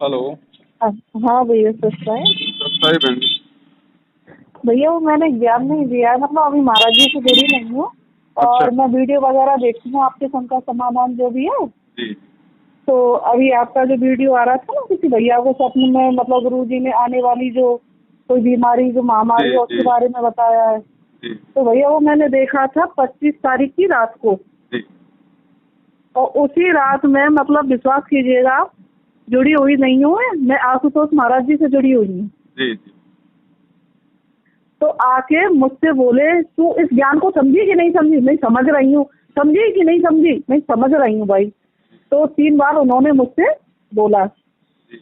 Hello. हाँ भैया, सस्ता है सही बहन जी। भैया। वो मैंने ज्ञान नहीं दिया है, मतलब अभी महाराज जी से जुड़ी नहीं हूँ। अच्छा। और मैं वीडियो वगैरह देखती हूँ आपके शंकर समाधान जो भी है। जी। तो अभी आपका जो वीडियो आ रहा था ना, किसी भैया को सपने में, मतलब गुरु जी ने आने वाली जो कोई बीमारी, जो महामारी जी। है, जी। उसके बारे में बताया है। जी। तो भैया वो मैंने देखा था 25 तारीख की रात को। जी। और उसी रात में, मतलब विश्वास कीजिएगा आप, जुड़ी हुई नहीं हूँ मैं आशुतोष महाराज जी से जुड़ी हुई हूँ। जी। जी। तो आके मुझसे बोले, तू इस ज्ञान को समझी कि नहीं समझी? मैं समझ रही हूँ। समझी कि नहीं समझी? मैं समझ रही हूँ भाई। तो 3 बार उन्होंने मुझसे बोला, जी।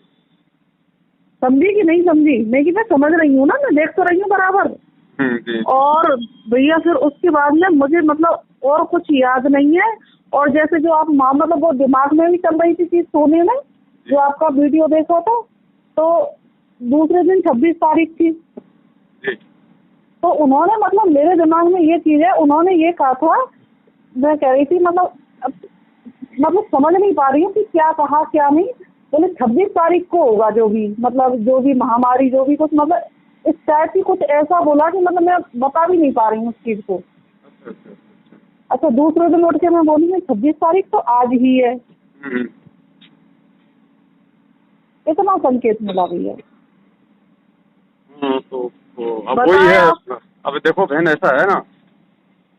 समझी कि नहीं समझी? मैं समझ रही हूँ ना, मैं देख तो रही हूँ बराबर। जी। और भैया फिर उसके बाद में मुझे, मतलब और कुछ याद नहीं है। और जैसे जो आप मतलब वो दिमाग में भी चल रही थी चीज सोने में, जो आपका वीडियो देखा था। तो दूसरे दिन 26 तारीख थी। जी। तो उन्होंने, मतलब मेरे दिमाग में ये चीज है, उन्होंने ये कहा था। मैं कह रही थी, मतलब समझ नहीं पा रही हूँ कि क्या कहा क्या नहीं। बोले 26 तारीख को होगा जो भी, मतलब जो भी महामारी, जो भी कुछ, मतलब इस टाइप की कुछ ऐसा बोला कि मतलब मैं बता भी नहीं पा रही हूँ उस चीज को। अच्छा। अच्छा। अच्छा। अच्छा, दूसरे दिन उठ के मैं बोली, 26 तारीख तो आज ही है। हम्म। इतना संकेत मिला भैया। तो अब वही बताएं है। आप। अब देखो बहन, ऐसा है ना,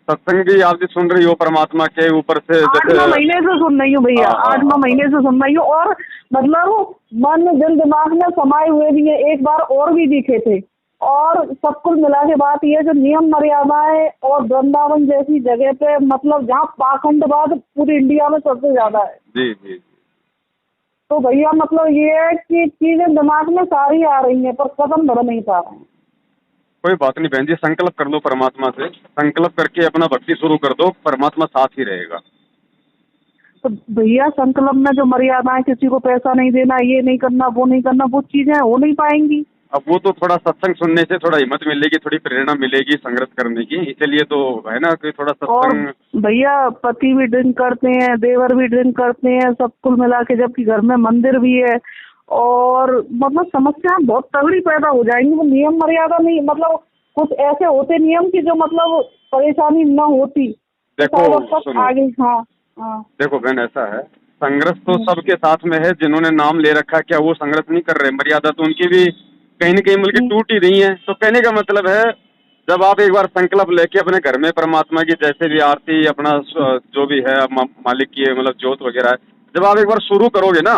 सत्संग भी आप भी सुन रही हो परमात्मा के ऊपर से, आठ जैसे। नौ महीने से सुन रही हूँ भैया, हाँ, हाँ, 8-9 महीने से सुन रही हूँ। और मतलब मन दिल दिमाग में समाये हुए भी है, एक बार और भी दिखे थे। और सब कुल मिला के बात ये, जो नियम मर्यादाएं और वृंदावन जैसी जगह पे, मतलब जहाँ पाखंडवाद पूरी इंडिया में सबसे ज्यादा है। जी। जी। तो भैया मतलब ये है कि चीजें दिमाग में सारी आ रही हैं, पर कदम बढ़ नहीं पा रहे हैं। कोई बात नहीं बहन जी, संकल्प कर लो परमात्मा से, संकल्प करके अपना भक्ति शुरू कर दो, परमात्मा साथ ही रहेगा। तो भैया संकल्प में जो मर्यादाएं, किसी को पैसा नहीं देना, ये नहीं करना, वो नहीं करना, वो चीजें हो नहीं पाएंगी। अब वो तो थोड़ा सत्संग सुनने से थोड़ा हिम्मत मिलेगी, थोड़ी प्रेरणा मिलेगी संघर्ष करने की, इसीलिए तो है ना कि थोड़ा और सत्संग। भैया पति भी ड्रिंक करते हैं, देवर भी ड्रिंक करते हैं, सब कुल मिला के, जबकि घर में मंदिर भी है। और मतलब समस्या बहुत तगड़ी पैदा हो जाएंगी। वो नियम मर्यादा नहीं, मतलब कुछ ऐसे होते नियम की जो मतलब परेशानी न होती, तो देखो, शायद अब तक सुनो, आगे। हाँ। हाँ। देखो बहन, ऐसा है, संघर्ष तो हम्म, सबके साथ में है। जिन्होंने नाम ले रखा, क्या वो संघर्ष नहीं कर रहे? मर्यादा तो उनकी भी कहीं न कहीं मिलकर हम्म, टूट ही रही है। तो कहने का मतलब है, जब आप एक बार संकल्प लेके अपने घर में परमात्मा की जैसे भी आरती, अपना जो भी है मालिक की मतलब जोत वगैरह है, जब आप एक बार शुरू करोगे ना,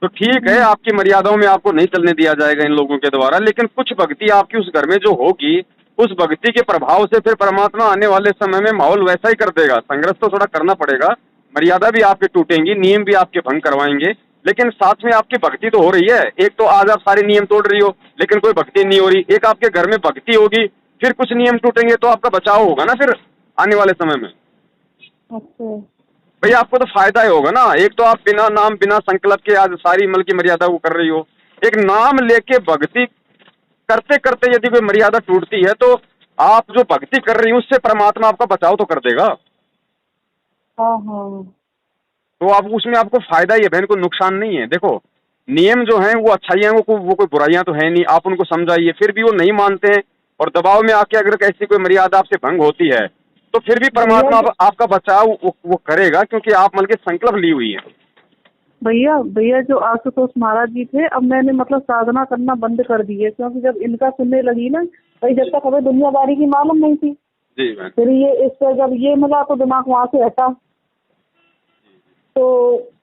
तो ठीक है, हम्म। आपकी मर्यादाओं में आपको नहीं चलने दिया जाएगा इन लोगों के द्वारा, लेकिन कुछ भक्ति आपकी उस घर में जो होगी, उस भक्ति के प्रभाव से फिर परमात्मा आने वाले समय में माहौल वैसा ही कर देगा। संघर्ष तो थोड़ा करना पड़ेगा, मर्यादा भी आपकी टूटेंगी, नियम भी आपके भंग करवाएंगे, लेकिन साथ में आपकी भक्ति तो हो रही है। एक तो आज आप सारे नियम तोड़ रही हो, लेकिन कोई भक्ति नहीं हो रही। एक आपके घर में भक्ति होगी, फिर कुछ नियम टूटेंगे तो आपका बचाव होगा ना फिर आने वाले समय में। अच्छा। भाई आपको तो फायदा ही होगा ना। एक तो आप बिना नाम बिना संकल्प के आज सारी मल की मर्यादा को कर रही हो। एक नाम लेके भक्ति करते करते यदि कोई मर्यादा टूटती है, तो आप जो भक्ति कर रही हो उससे परमात्मा आपका बचाव तो कर देगा। हाँ हाँ। तो आप उसमें आपको फायदा ही है बहन, को नुकसान नहीं है। देखो, नियम जो हैं वो अच्छाइयाँ, वो कोई बुराइयां तो है नहीं। आप उनको समझाइए, फिर भी वो नहीं मानते हैं, और दबाव में आके अगर कैसी कोई मर्यादा आपसे भंग होती है, तो फिर भी भैया परमात्मा आपका बचाव वो करेगा, क्योंकि आप मन के संकल्प ली हुई है। भैया भैया जो आशुतोष महाराज जी थे, अब मैंने मतलब साधना करना बंद कर दी है, क्योंकि जब इनका सुनने लगी ना, भाई जब तक हमें दुनियादारी की मालूम नहीं थी। जी बहन। फिर ये इससे जब ये मिला तो दिमाग वहाँ से हटा। तो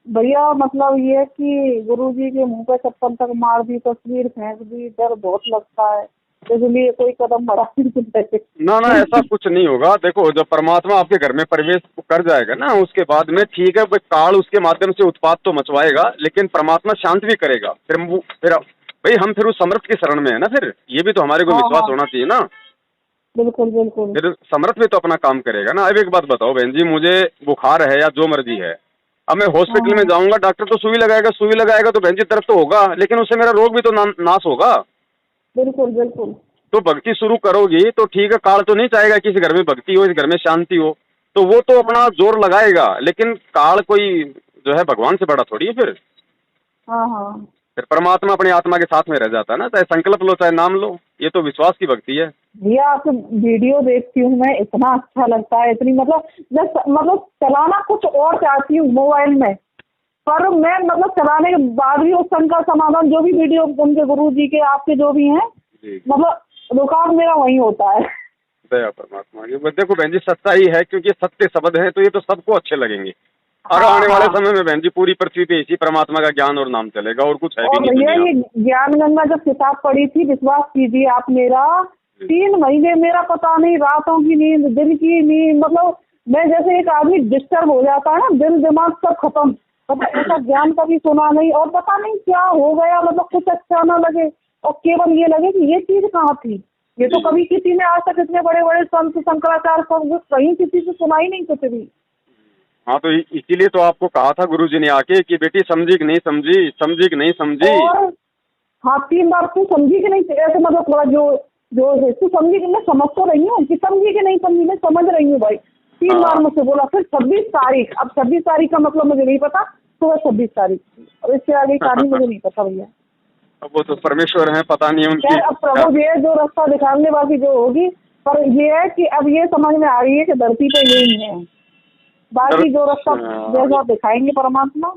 भैया मतलब ये है कि गुरु जी के मुंह पे चप्पल तक मार दी, तस्वीर फेंक दी, डर बहुत लगता है। इसलिए कोई कदम बढ़ा नहीं सकते। ना ना, ऐसा कुछ नहीं होगा। देखो, जब परमात्मा आपके घर में प्रवेश कर जाएगा ना, उसके बाद में ठीक है, भाई काल उसके माध्यम से उत्पात तो मचवाएगा, लेकिन परमात्मा शांत भी करेगा। फिर भाई हम फिर उस समर्थ की शरण में है ना, फिर ये भी तो हमारे को हाँ विश्वास हाँ, होना चाहिए ना। बिल्कुल बिल्कुल। फिर समर्थ भी तो अपना काम करेगा ना। अब एक बात बताओ बहन जी, मुझे बुखार है या जो मर्जी है, अब मैं हाँ हॉस्पिटल में हाँ, जाऊंगा, डॉक्टर तो सुई लगाएगा, सुई लगाएगा तो बहन जी दर्द तो होगा, लेकिन उससे मेरा रोग भी तो नाश होगा। बिल्कुल बिल्कुल। तो भक्ति शुरू करोगी तो ठीक है, काल तो नहीं चाहेगा कि इस घर में भक्ति हो, इस घर में शांति हो, तो वो तो हाँ अपना जोर लगाएगा, लेकिन काल कोई जो है भगवान से बड़ा थोड़ी है फिर। हाँ हाँ। फिर परमात्मा अपनी आत्मा के साथ में रह जाता है ना, चाहे संकल्प लो चाहे नाम लो, ये तो विश्वास की भक्ति है। भैया आपकी वीडियो देखती हूँ मैं, इतना अच्छा लगता है, इतनी मतलब मैं मतलब चलाना कुछ और चाहती हूँ मोबाइल में, पर मैं मतलब चलाने के बाद भी उस शंका समाधान जो भी वीडियो उनके गुरु जी के आपके जो भी हैं, जी मतलब रुकावट मेरा वही होता है। दया परमात्मा की। बस देखो बहन जी, सच्चाई है, क्योंकि सत्य शब्द है तो ये तो सबको अच्छे लगेंगे। और हाँ आने वाले हाँ। समय में बहन जी पूरी पृथ्वी पे इसी परमात्मा का ज्ञान और नाम चलेगा, और कुछ है भी और नहीं भैया दुनिया ये में। ज्ञान गंगा जब किताब पढ़ी थी, विश्वास कीजिए आप, मेरा 3 महीने मेरा पता नहीं, रातों की नींद दिन की नींद, मतलब मैं जैसे एक आदमी डिस्टर्ब हो जाता है ना, दिल दिमाग सब खत्म, मतलब ऐसा ज्ञान कभी सुना नहीं, और पता नहीं क्या हो गया, मतलब कुछ अच्छा ना लगे और केवल ये लगे कि ये चीज कहाँ थी। ये तो कभी किसी ने आज तक इतने बड़े बड़े संत शंकराचार्य सब कहीं किसी से सुना ही नहीं कुछ भी। हाँ तो इसीलिए तो आपको कहा था गुरुजी ने आके कि बेटी समझी कि नहीं समझी, समझी कि नहीं समझी। और हाँ 3 बार तू समझी कि नहीं, ऐसे मतलब थोड़ा जो जो है, तू समझी कि, मैं समझ तो रही हूँ कि समझी कि नहीं समझी, मैं समझ रही हूँ भाई। 3 बार हाँ मुझसे बोला। फिर 26 तारीख, अब 26 तारीख का मतलब मुझे नहीं पता, तो 26 तारीख थी, और इससे आगे की कहानी मुझे नहीं पता भैया। अब वो तो परमेश्वर हैं, पता नहीं है उनकी। खैर अब प्रभु ये जो रास्ता दिखाने बाकी जो होगी, पर ये है कि अब ये समझ में आ रही है कि धरती पे यही है, बाकी जो रास्ता जैसा दिखाएंगे परमात्मा।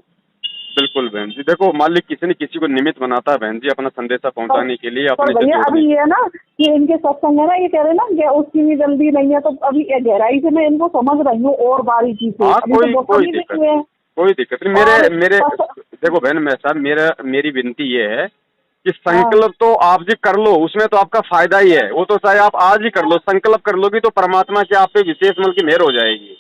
बिल्कुल बहन जी, देखो मालिक किसी न किसी को निमित्त बनाता है बहन जी, अपना संदेशा पहुंचाने के लिए, पर अपने से भैया जोड़ने अभी के ये है ना कि इनके सत्संग है ना, ये कह रहे हैं ना कि उसकी भी जल्दी नहीं है, तो अभी ये गहराई से मैं इनको समझ रही हूँ और बारीकी से, हाँ अभी तो बहुत कोई ही दिक्कत नहीं हुए नहीं, हैं। कोई दिक्कत नहीं। और मेरे बस- देखो बहन, मैं साहब मेरी विनती ये है कि हाँ संकल्प तो आप जी कर लो, उसमें तो आपका फायदा ही है, वो तो चाहे आप आज ही कर लो, संकल्प कर लोगी तो परमात्मा की आप पे विशेष मन की मेहर हो जाएगी।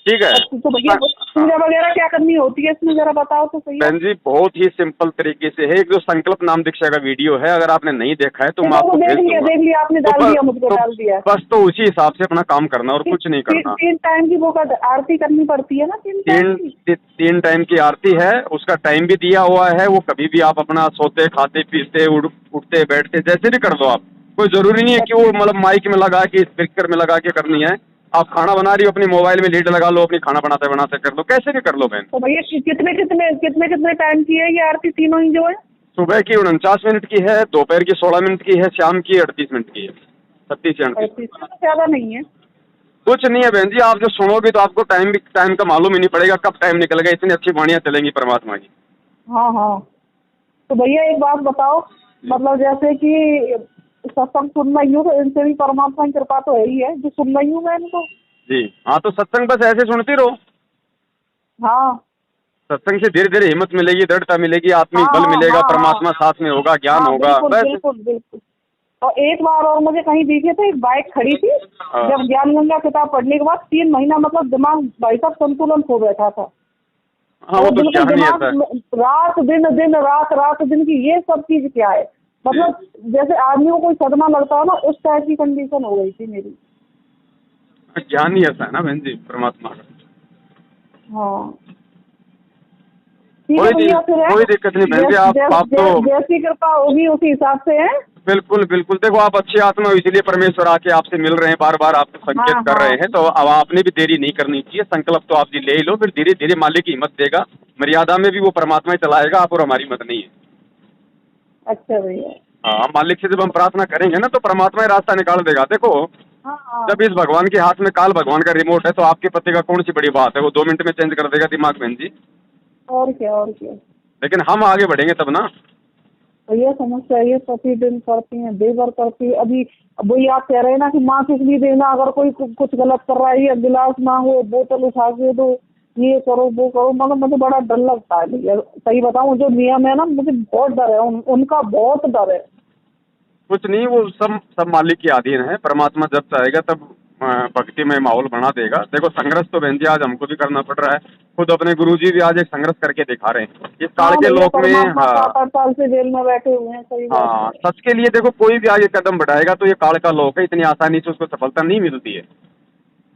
ठीक है। अच्छा, तो भैया पूजा वगैरह क्या करनी होती है इसमें, जरा बताओ तो सही है। बहन जी बहुत ही सिंपल तरीके से है, एक जो संकल्प नाम दीक्षा का वीडियो है, अगर आपने नहीं देखा है तो मैं देखो वो आपको भेज दूंगा। देख लिया आपने, तो डाल दिया, मुझको डाल दिया। बस तो उसी हिसाब से अपना काम करना और कुछ नहीं करना। 3 टाइम की वो आरती करनी पड़ती है ना, 3 टाइम की। तीन टाइम की आरती है, उसका टाइम भी दिया हुआ है, वो कभी भी आप अपना सोते खाते पीते उठते बैठते जैसे भी कर दो आप, कोई जरूरी नहीं है कि वो मतलब माइक में लगा के स्पीकर में लगा के करनी है। आप खाना बना रही हो अपनी मोबाइल में लीड लगा लो, अपनी खाना बनाते बनाते कर लो, कैसे भी कर लो बहन। तो भैया कितने टाइम की है ये आरती, तीनों ही जो है? सुबह की 49 मिनट की है, दोपहर की 16 मिनट की है, शाम की 38 मिनट की है, 36 से 38 35 तो ज्यादा नहीं है। कुछ नहीं है बहन जी, आप जो सुनोगे तो आपको टाइम का मालूम ही नहीं पड़ेगा कब टाइम निकल गया, इतनी अच्छी वाणियाँ चलेंगी परमात्मा की। हाँ हाँ। तो भैया एक बात बताओ, मतलब जैसे कि सत्संग सुन रही हूँ तो इनसे भी परमात्मा की कृपा तो है ही है, जो सुन रही हूँ मैं इनको। जी हाँ, तो सत्संग बस ऐसे सुनती रहो, हाँ सत्संग से धीरे धीरे हिम्मत मिलेगी, दृढ़ता मिलेगी, हाँ आत्मिक बल हाँ मिलेगा, हाँ हाँ परमात्मा साथ में होगा, ज्ञान हाँ, होगा, बिल्कुल बस। बिल्कुल बिल्कुल। और एक बार और मुझे कहीं दिखे थे, एक बाइक खड़ी थी, हाँ जब ज्ञान गंगा किताब पढ़ने के बाद 3 महीना मतलब दिमाग भाई साहब संतुलन खो बैठा था, हाँ, वो और तो बिल्कुल ज्ञान ही दिमाग ऐसा है। रात दिन दिन रात रात दिन की ये सब चीज क्या है, मतलब जैसे आदमी को कोई सदमा लगता है ना, उस टाइप की कंडीशन हो गई थी मेरी। ज्ञान ही ऐसा है ना बहन जी परमात्मा का। हाँ ठीक है भैया, फिर है कोई दिक्कत नहीं बहन जी, आप तो जैसी कृपा होगी उसी हिसाब से है। बिल्कुल बिल्कुल, देखो आप अच्छी आत्मा हो, इसलिए परमेश्वर आके आपसे मिल रहे हैं, बार बार आपको संकेत हाँ कर हाँ। रहे हैं, तो अब आपने भी देरी नहीं करनी चाहिए, संकल्प तो आप जी ले ही लो, फिर धीरे धीरे मालिक की हिम्मत देगा, मर्यादा में भी वो परमात्मा ही चलाएगा, आप और हमारी मत नहीं है। अच्छा भैया। हाँ, मालिक से जब हम प्रार्थना करेंगे ना तो परमात्मा ही रास्ता निकाल देगा। देखो हाँ हाँ। जब इस भगवान के हाथ में काल भगवान का रिमोट है, तो आपके पति का कौन सी बड़ी बात है, वो 2 मिनट में चेंज कर देगा दिमाग बहन जी। और क्या और क्या। लेकिन हम आगे बढ़ेंगे तब ना। भैया समस्या ये प्रतिदिन करती हैं, देवर करती है। अभी वही आप कह रहे हैं ना कि माँ किस लिए देना, अगर कोई कुछ गलत कर रहा है, या गिलास मांगो, बोतल उठा के दो, ये करो वो करो, मतलब मुझे बड़ा डर लगता है भैया, सही बताऊं, जो नियम है ना मुझे बहुत डर है, उनका बहुत डर है। कुछ नहीं, वो सब मालिक के अधीन है, परमात्मा जब चाहेगा तब भक्ति में माहौल बना देगा। देखो संघर्ष तो बहन जी आज हमको भी करना पड़ रहा है, खुद अपने गुरुजी भी आज एक संघर्ष करके दिखा रहे हैं इस काल हाँ के भैया, लोक में। परमात्मा हाँ 7-8 साल से जेल में बैठे हुए हैं, सही बात हाँ, है। सच के लिए देखो कोई भी आगे कदम बढ़ाएगा तो ये काल का लोक है, इतनी आसानी से उसको सफलता नहीं मिलती है।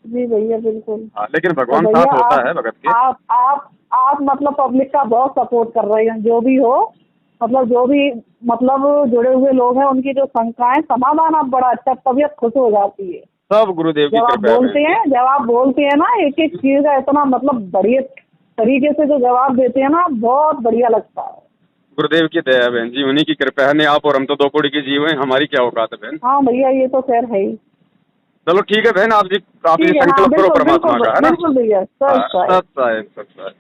जी भैया बिल्कुल। हाँ, लेकिन तो भगवान भैया साथ होता है भगत के। आप मतलब पब्लिक का बहुत सपोर्ट कर रहे हैं, जो भी हो, मतलब जो भी मतलब जुड़े हुए लोग हैं उनकी जो शंकाएं समाधान, आप बड़ा अच्छा, तबीयत खुश हो जाती है सब गुरुदेव की कृपा है। जब आप बोलते हैं ना एक एक चीज का इतना मतलब बढ़िया तरीके से जो जवाब देते हैं ना, बहुत बढ़िया लगता है। गुरुदेव की दया है बहन जी, उन्हीं की कृपा है। नहीं आप और हम तो 2 कौड़ी के जीव हैं, हमारी क्या औकात है बहन। हाँ भैया ये तो खैर है ही। चलो ठीक है बहन, आप जी ठीक है, हाँ संकल्प करो बिल्कुल परमात्मा बिल्कुल का, है ना। बिल्कुल भैया, हाँ, सच है। सत्य है, सत्य है।